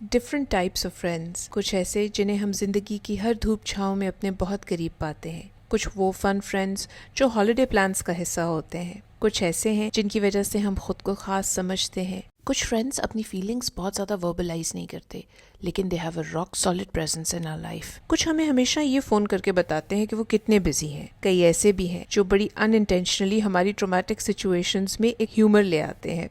Different types of friends, کچھ ایسے جنہیں ہم زندگی کی ہر دھوپ چھاؤں میں اپنے بہت قریب پاتے ہیں، کچھ وہ فن فرینڈس جو ہالیڈے پلانس کا حصہ ہوتے ہیں، کچھ ایسے ہیں جن کی وجہ سے ہم خود کو خاص سمجھتے ہیں. کچھ فرینڈس اپنی فیلنگس بہت زیادہ وربلائز نہیں کرتے لیکن they have a rock solid presence in our life. کچھ ہمیں ہمیشہ یہ فون کر کے بتاتے ہیں کہ وہ کتنے بزی ہیں. کئی ایسے بھی ہیں جو بڑی ان انٹینشنلی ہماری ٹرومیٹک سچویشنز میں ایک ہیومر لے آتے ہیں.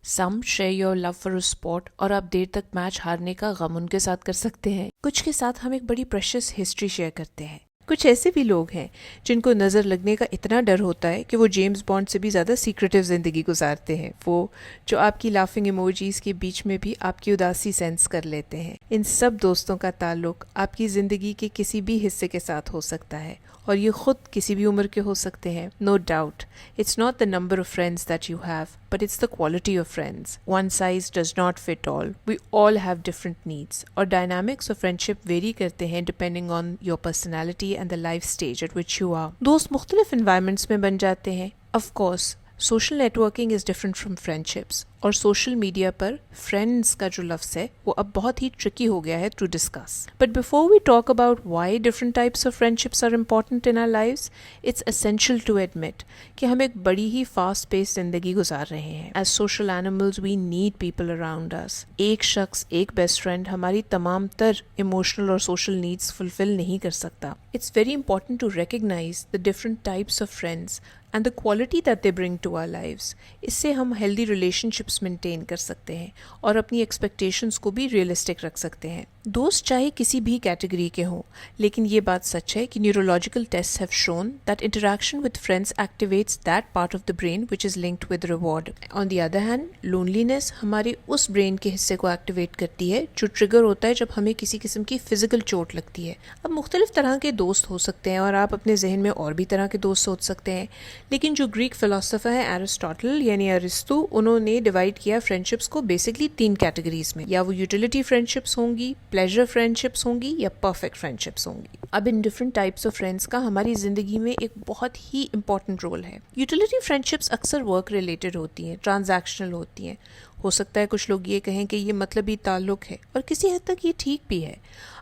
Some share your love for a support اور آپ دیر تک میچ ہارنے کا غم ان کے ساتھ کر سکتے ہیں. کچھ کے ساتھ ہم ایک بڑی پریشس ہسٹری شیئر کرتے ہیں. کچھ ایسے بھی لوگ ہیں جن کو نظر لگنے کا اتنا ڈر ہوتا ہے کہ وہ جیمز بانڈ سے بھی زیادہ سیکریٹو زندگی گزارتے ہیں، وہ جو آپ کی لافنگ ایموجیز کے بیچ میں بھی آپ کی اداسی سینس کر لیتے ہیں. ان سب دوستوں کا تعلق آپ کی زندگی کے کسی بھی حصے کے ساتھ ہو سکتا ہے اور یہ خود کسی بھی عمر کے ہو سکتے ہیں. No doubt it's not the number of friends that you have but it's the quality of friends. One size does not fit all. We all have different needs اور ڈائنامکس آف فرینڈشپ ویری کرتے ہیں depending on your personality and the life stage at which you are. دوست مختلف environments میں بن جاتے ہیں. Of course social networking is different from friendships اور سوشل میڈیا پر فرینڈس کا جو لفظ ہے وہ اب بہت ہی ٹرکی ہو گیا ہے to discuss. But before we talk about why different types of friendships are important in our lives, it's essential to admit کہ ہم ایک بڑی ہی فاسٹ پیس زندگی گزار رہے ہیں. As social animals we need people around us. ایک شخص، ایک بیسٹ فرینڈ ہماری تمام تر ایموشنل اور سوشل نیڈس فلفل نہیں کر سکتا. It's very important to recognise the different types of friends and the quality that they bring to our lives. اس سے ہم ہیلدی ریلیشن شپس مینٹین کر سکتے ہیں اور اپنی ایکسپیکٹیشنس کو بھی ریئلسٹک رکھ سکتے ہیں. دوست چاہے کسی بھی کیٹیگری کے ہوں، لیکن یہ بات سچ ہے کہ neurological test have shown that interaction with friends activates that part of the brain which is linked with reward. On the other hand loneliness ہمارے اس برین کے حصے کو ایکٹیویٹ کرتی ہے جو ٹریگر ہوتا ہے جب ہمیں کسی قسم کی فزیکل چوٹ لگتی ہے. اب مختلف طرح کے دوست ہو سکتے ہیں اور آپ اپنے ذہن میں اور بھی طرح کے دوست سوچ سکتے ہیں، لیکن جو گریک فلاسفر ہے ایرسٹاٹل یعنی ارسطو، انہوں نے ڈیوائڈ کیا فرینڈشپس کو بیسکلی 3 کیٹیگریز میں. یا وہ یوٹیلیٹی فرینڈشپس ہوں گی، پلیزر فرینڈشپس ہوں گی یا پرفیکٹ فرینڈشپس ہوں گی. اب in different types of friends کا ہماری زندگی میں ایک بہت ہی امپورٹنٹ رول ہے. یوٹیلیٹی فرینڈشپس اکثر ورک ریلیٹڈ ہوتی ہیں، ٹرانزیکشنل ہوتی ہیں. ہو سکتا ہے کچھ لوگ یہ کہیں کہ یہ مطلبی تعلق ہے اور کسی حد تک یہ ٹھیک بھی ہے.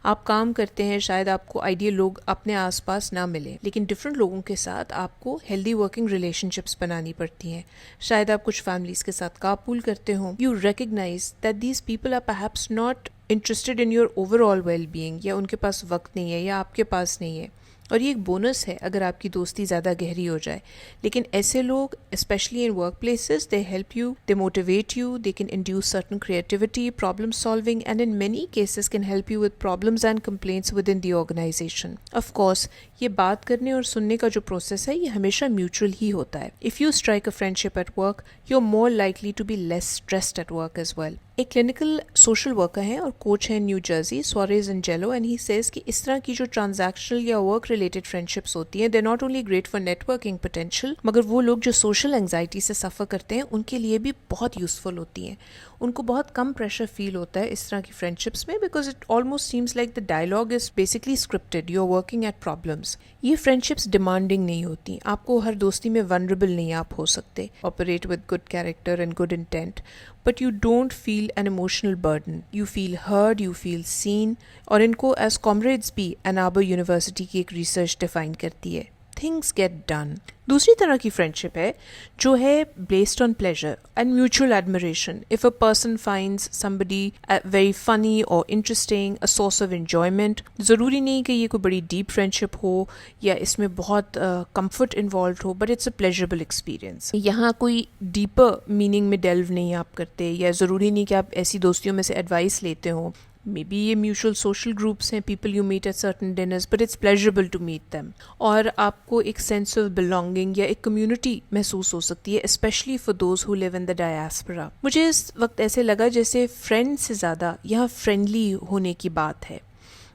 آپ کام کرتے ہیں، شاید آپ کو آئیڈیل لوگ اپنے آس پاس نہ ملیں، لیکن ڈفرینٹ لوگوں کے ساتھ آپ کو ہیلدی ورکنگ ریلیشن شپس بنانی پڑتی ہیں. شاید آپ کچھ فیملیز کے ساتھ کارپول کرتے ہوں. You recognise that these people are perhaps not interested in your overall well being, یا ان کے پاس وقت نہیں ہے یا آپ کے پاس نہیں ہے. اور یہ ایک بونس ہے اگر آپ کی دوستی زیادہ گہری ہو جائے. لیکن ایسے لوگ specially in workplaces they help you, they motivate you, they can induce certain creativity, problem solving and in many cases can help you with problems and complaints within the organisation. Of course یہ بات کرنے اور سننے کا جو process ہے یہ ہمیشہ میوچل ہی ہوتا ہے. If you strike a friendship at work you are more likely to be less stressed at work as well. ایک کلینکل سوشل ورکر ہیں اور کوچ ہیں New Jersey, Suarez Angelo, and he says کہ اس طرح کی جو ٹرانزیکشنل یا ورک ریلیٹڈ فرینڈشپس ہوتی ہیں they not only great for networking potential, مگر وہ لوگ جو سوشل انگزائٹی سے سفر کرتے ہیں ان کے لیے بھی بہت یوزفل ہوتی ہیں. ان کو بہت کم پریشر فیل ہوتا ہے اس طرح کی فرینڈشپس میں because it almost seems like the dialogue is basically scripted, you are working at problems. یہ فرینڈشپس ڈیمانڈنگ نہیں ہوتی. آپ کو ہر دوستی میں ونربل نہیں آپ ہو سکتے. Operate with good character and good intent but you don't feel an emotional burden. You feel heard, you feel seen. اور ان کو as comrades بھی Ann Arbor University کی ایک ریسرچ ڈیفائن کرتی ہے. Things get done. دوسری طرح کی فرینڈشپ ہے جو ہے based on pleasure and mutual admiration. If a person finds somebody very funny or interesting, a source of enjoyment, ضروری نہیں کہ یہ کوئی بڑی ڈیپ فرینڈشپ ہو یا اس میں بہت comfort involved who, but it's a pleasurable experience. یہاں کوئی ڈیپر میننگ میں ڈیلو نہیں آپ کرتے، یا ضروری نہیں کہ آپ ایسی دوستیوں میں سے ایڈوائس لیتے ہوں. مے بی یہ میوچل سوشل گروپس ہیں، people you meet at certain dinners but it's pleasurable to meet them. اور آپ کو ایک سینس آف بلانگنگ یا ایک کمیونٹی محسوس ہو سکتی ہے، specially for those who live in the diaspora. مجھے اس وقت ایسے لگا جیسے فرینڈ سے زیادہ یہاں فرینڈلی ہونے کی بات ہے.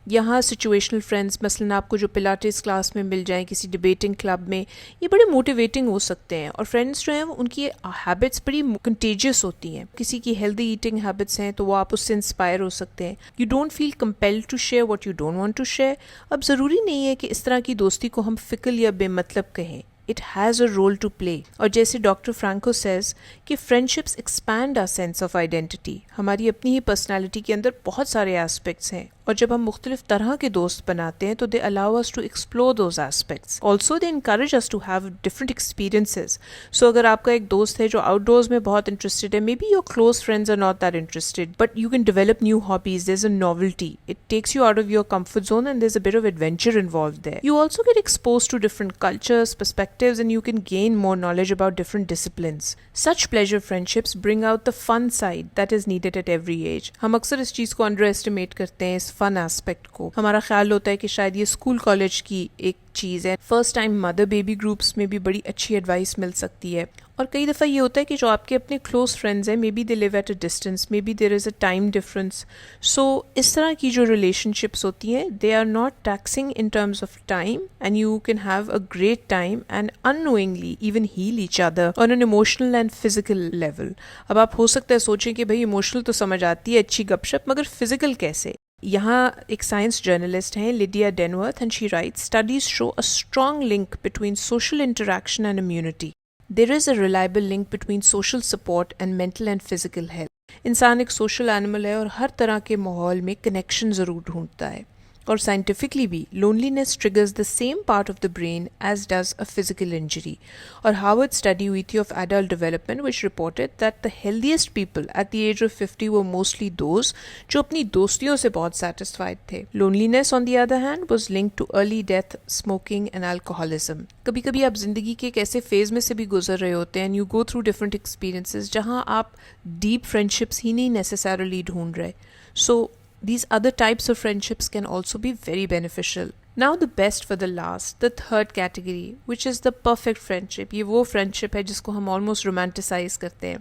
یہاں سچویشنل فرینڈس مثلاً آپ کو جو پلاٹس کلاس میں مل جائیں، کسی ڈبیٹنگ کلب میں، یہ بڑے موٹیویٹنگ ہو سکتے ہیں. اور فرینڈس جو ہیں ان کی ہیبٹس بڑی کنٹیجیس ہوتی ہیں. کسی کی ہیلدی ایٹنگ ہیبٹس ہیں تو وہ آپ اس سے انسپائر ہو سکتے ہیں. You don't feel compelled to share what you don't want to share. اب ضروری نہیں ہے کہ اس طرح کی دوستی کو ہم فکل یا بے مطلب کہیں. it has a role to play. اور جیسے ڈاکٹر فرانکو says کہ friendships expand our sense of identity. ہماری اپنی ہی پرسنالٹی کے اندر بہت سارے ایسپیکٹس ہیں اور جب ہم مختلف طرح کے دوست بناتے ہیں تو they allow us to explore those aspects. Also they encourage us to have different experiences. So اگر آپ کا ایک دوست ہے جو آؤٹ ڈورز میں بہت انٹرسٹڈ ہے, maybe your close friends are not that interested, but you can develop new hobbies. There's a novelty. It takes you out of your comfort zone and there's a bit of adventure involved there. You also get exposed to different cultures, perspectives, and you can gain more knowledge about different disciplines. Such pleasure friendships bring out the fun side that is needed at every age. ہم اکثر اس چیز کو under estimate کرتے ہیں, اس فن aspect کو. ہمارا خیال ہوتا ہے کہ شاید یہ اسکول کالج کی ایک چیز ہے. First time mother baby groups میں بھی بڑی اچھی ایڈوائس مل سکتی ہے. اور کئی دفعہ یہ ہوتا ہے کہ جو آپ کے اپنے کلوز فرینڈز ہیں, may be they live at a distance, may be there is a time difference. So اس طرح کی جو ریلیشن شپس ہوتی ہیں, they are not taxing in terms of time and you can have a great time and unknowingly even heal each other on an emotional and physical level. اب آپ ہو سکتا ہے سوچیں کہ بھائی ایموشنل تو سمجھ آتی ہے, اچھی گپ شپ, مگر فزیکل کیسے؟ یہاں ایک سائنس جرنلسٹ ہیں Lydia Denworth, and she writes studies show a strong link between social interaction and immunity. There is a reliable link between social support and mental and physical health. انسان ایک social animal ہے اور ہر طرح کے ماحول میں connection ضرور ڈھونڈتا ہے. اور سائنٹیفکلی بھی loneliness triggers the same part of the brain as does a physical injury. اور ہارورڈ اسٹڈی ہوئی تھی of adult development which reported that the healthiest people at the age of 50 were mostly those جو اپنی دوستیوں سے بہت satisfied تھے. Loneliness on the other hand was linked to early death, smoking and alcoholism. کبھی کبھی آپ زندگی کے ایک ایسے فیز میں سے بھی گزر رہے ہوتے ہیں, and you go through different experiences جہاں آپ ڈیپ فرینڈشپس ہی نہیں نیسسریلی ڈھونڈ رہے. سو these other types of friendships can also be very beneficial. Now the best for the last, the third category, which is the perfect friendship. یہ وہ friendship ہے جس کو ہم almost romanticize کرتے ہیں.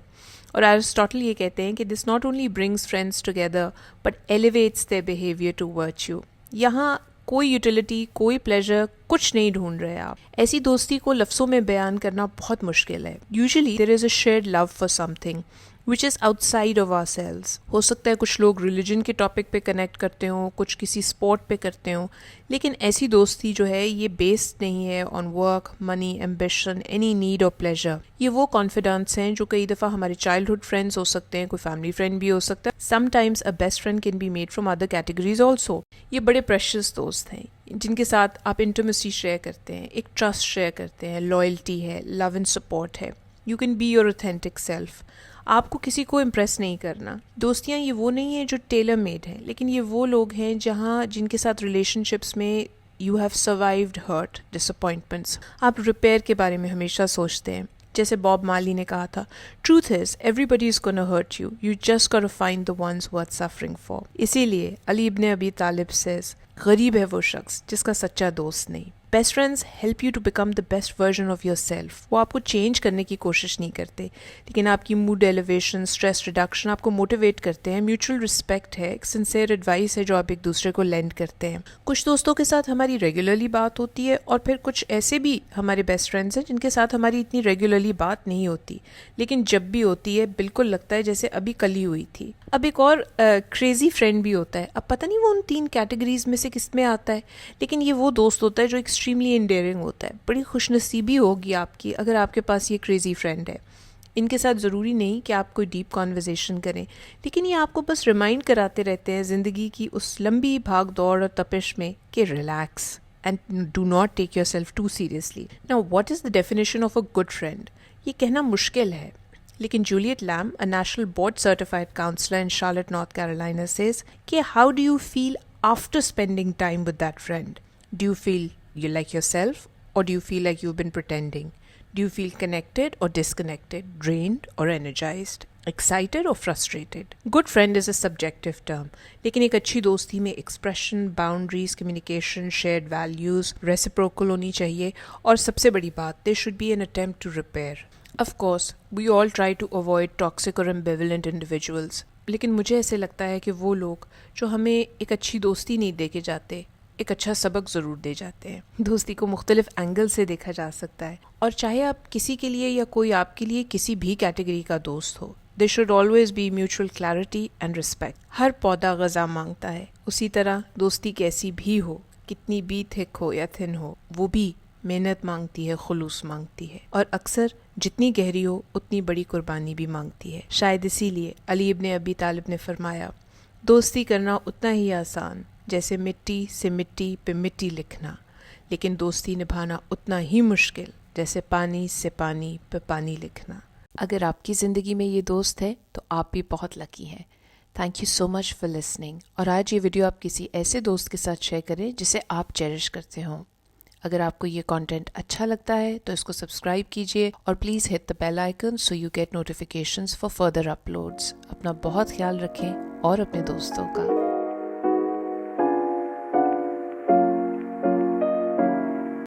اور ایرسٹوٹل یہ کہتے ہیں کہ this not only brings friends together but elevates their behavior to virtue. یہاں کوئی یوٹیلیٹی, کوئی پلیجر, کچھ نہیں ڈھونڈ رہے آپ. ایسی دوستی کو لفظوں میں بیان کرنا بہت مشکل ہے. Usually there is a shared love for something which is outside of ourselves. ہو سکتا ہے کچھ لوگ ریلیجن کے ٹاپک پہ کنیکٹ کرتے ہوں, کچھ کسی اسپورٹ پہ کرتے ہوں, لیکن ایسی دوستی جو ہے یہ بیسڈ نہیں ہے on work, money, ambition, any need اور پلیجر. یہ وہ کانفیڈنس ہیں جو کئی دفعہ ہمارے چائلڈہڈ فرینڈز ہو سکتے ہیں, کوئی فیملی فرینڈ بھی ہو سکتا ہے. Sometimes a best friend can be made from other categories also. یہ بڑے پریشیس دوست ہیں جن کے ساتھ آپ انٹیمیسی شیئر کرتے ہیں, ایک ٹرسٹ شیئر کرتے ہیں, لائلٹی ہے, لو اینڈ سپورٹ ہے. You can be your authentic self. آپ کو کسی کو امپریس نہیں کرنا. دوستیاں یہ وہ نہیں ہیں جو ٹیلر میڈ ہیں, لیکن یہ وہ لوگ ہیں جن کے ساتھ ریلیشن شپس میں you have survived hurt, disappointments. آپ ریپیئر کے بارے میں ہمیشہ سوچتے ہیں. جیسے باب مارلی نے کہا تھا, truth is everybody is gonna hurt you, you just got to find the ones who are suffering for. اسی لیے علی ابن ابی طالب سیز, غریب ہے وہ شخص جس کا سچا دوست نہیں. Best friends help you to become the best version of yourself. وہ آپ کو چینج کرنے کی کوشش نہیں کرتے, لیکن آپ کی موڈ ایلیویشن, اسٹریس ریڈکشن آپ کو موٹیویٹ کرتے ہیں. میوچل رسپیکٹ ہے, ایک سنسیئر ایڈوائس ہے جو آپ ایک دوسرے کو لینڈ کرتے ہیں. کچھ دوستوں کے ساتھ ہماری ریگولرلی بات ہوتی ہے, اور پھر کچھ ایسے بھی ہمارے بیسٹ فرینڈز ہیں جن کے ساتھ ہماری اتنی ریگولرلی بات نہیں ہوتی, لیکن جب بھی ہوتی ہے بالکل لگتا ہے جیسے ابھی کل ہی ہوئی تھی. اب ایک اور کریزی فرینڈ بھی ہوتا ہے. اب پتہ نہیں وہ ان 3 کیٹیگریز میں سے کس میں آتا ہے, لیکن یہ وہ دوست ہوتا ہے جو ایکسٹریملی انڈیئرنگ ہوتا ہے. بڑی خوش نصیبی ہوگی آپ کی اگر آپ کے پاس یہ کریزی فرینڈ ہے. ان کے ساتھ ضروری نہیں کہ آپ کوئی ڈیپ کانورزیشن کریں, لیکن یہ آپ کو بس ریمائنڈ کراتے رہتے ہیں زندگی کی اس لمبی بھاگ دوڑ اور تپش میں کہ relax and do not take yourself too seriously. Now what is the definition of a good friend? یہ کہنا مشکل ہے, لیکن Juliet Lamb, a national board certified counsellor in Charlotte North Carolina, says کہ how do you feel after spending time with that friend? Do you feel you like yourself, or do you feel like you've been pretending? Do you feel connected or disconnected, drained or energized, excited or frustrated? Good friend is a subjective term, لیکن ایک اچھی دوستی میں expression, boundaries, communication, shared values, reciprocal ہونی چاہیے, اور سب سے بڑی بات, there should be an attempt to repair. Of course, we all try to avoid toxic or ambivalent individuals, لیکن مجھے ایسے لگتا ہے کہ وہ لوگ جو ہمیں ایک اچھی دوستی نہیں دے کے جاتے, ایک اچھا سبق ضرور دے جاتے ہیں. دوستی کو مختلف اینگل سے دیکھا جا سکتا ہے, اور چاہے آپ کسی کے لیے یا کوئی آپ کے لیے کسی بھی کیٹیگری کا دوست ہو, there should always be mutual clarity and respect. ہر پودا غذا مانگتا ہے, اسی طرح دوستی کیسی بھی ہو, کتنی بھی تھک ہو یا تھن ہو, وہ بھی محنت مانگتی ہے، خلوص مانگتی ہے، اور اکثر جتنی گہری ہو اتنی بڑی قربانی بھی مانگتی ہے۔ شاید اسی لیے علی ابن ابی طالب نے فرمایا، دوستی کرنا اتنا ہی آسان جیسے مٹی سے مٹی پہ مٹی لکھنا، لیکن دوستی نبھانا اتنا ہی مشکل جیسے پانی سے پانی پہ پانی لکھنا۔ اگر آپ کی زندگی میں یہ دوست ہے تو آپ بھی بہت لکی ہیں۔ Thank you so much for listening, اور آج یہ ویڈیو آپ کسی ایسے دوست کے ساتھ شیئر کریں جسے آپ چیریش کرتے ہوں۔ اگر آپ کو یہ کانٹینٹ اچھا لگتا ہے تو اس کو سبسکرائب کیجیے اور please hit the bell icon so you get notifications for further uploads. اپنا بہت خیال رکھیں اور اپنے دوستوں کا۔